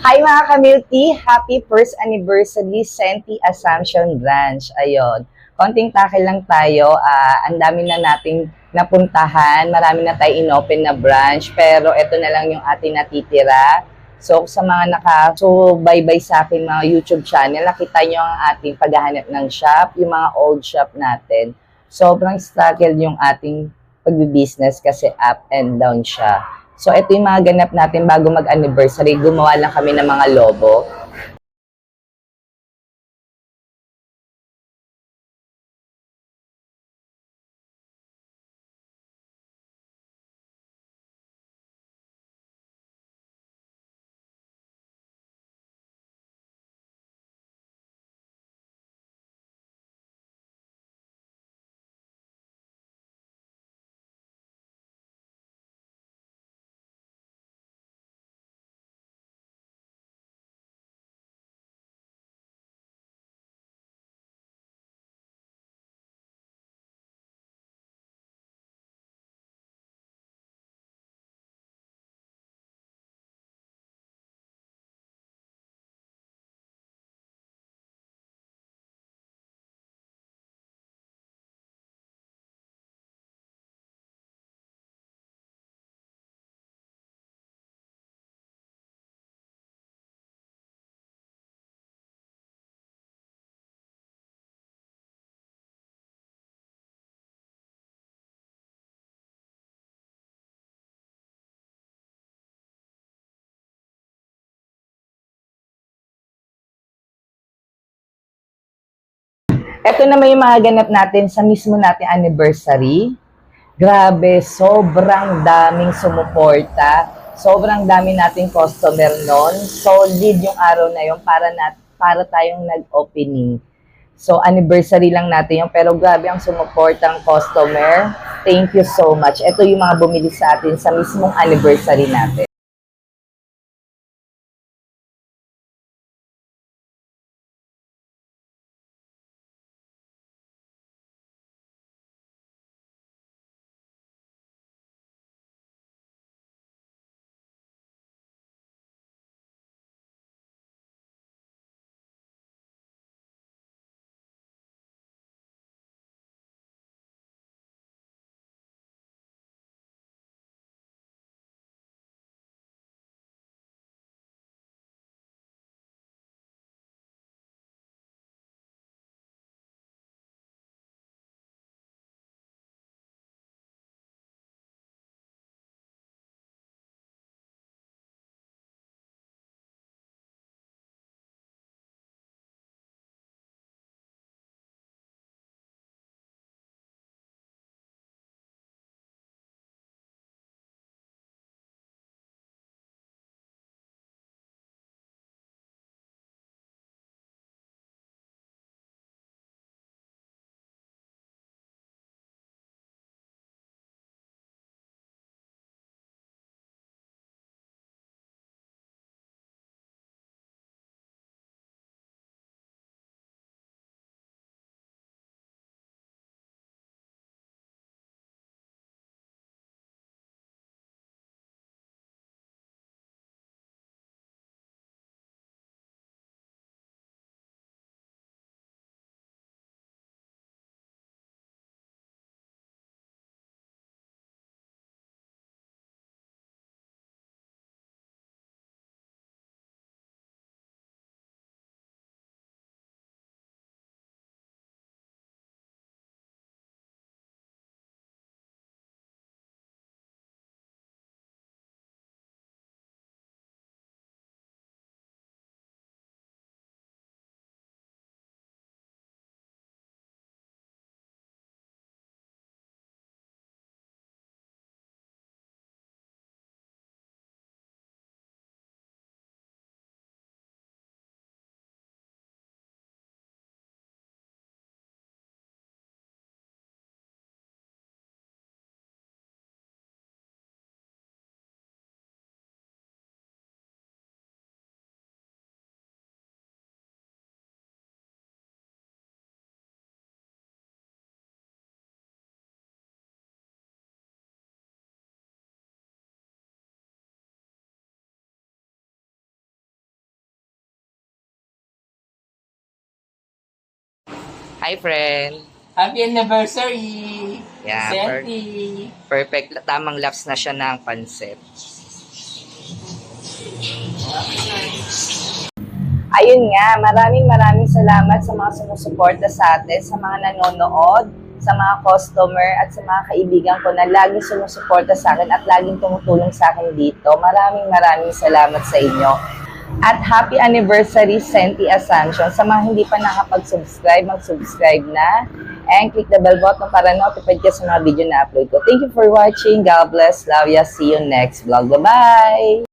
Hi mga ka-Milky! Happy first anniversary Senti Assumption Branch. Ayun, konting takil lang tayo. Ang dami na nating napuntahan. Marami na tayo inopen na branch. Pero ito na lang yung ating natitira. So sa mga nakasubaybay sa akin mga YouTube channel, nakita nyo ang ating paghahanap ng shop, yung mga old shop natin. Sobrang struggle yung ating pagbibusiness kasi up and down siya. So, ito yung mga ganap natin bago mag-anniversary. Gumawa lang kami ng mga lobo. Ito naman yung mga ganap natin sa mismo nating anniversary. Grabe, sobrang daming sumuporta. Sobrang dami nating customer noon. Solid yung araw na yun para tayong nag-opening. So, anniversary lang natin yun. Pero grabe ang sumuportang customer. Thank you so much. Ito yung mga bumili sa atin sa mismong anniversary natin. Hi, friend. Happy anniversary! Yeah, Senti! perfect. Tamang laps na siya ng pansit. Ayun nga, maraming salamat sa mga sumusuporta sa atin, sa mga nanonood, sa mga customer, at sa mga kaibigan ko na laging sumusuporta sa akin at laging tumutulong sa akin dito. Maraming salamat sa inyo. At happy anniversary, Senti Assumption. Sa mga hindi pa nakapag-subscribe, mag-subscribe na. And click the bell button para notified ka sa mga video na upload ko. Thank you for watching. God bless. Love ya. See you next vlog. Bye-bye!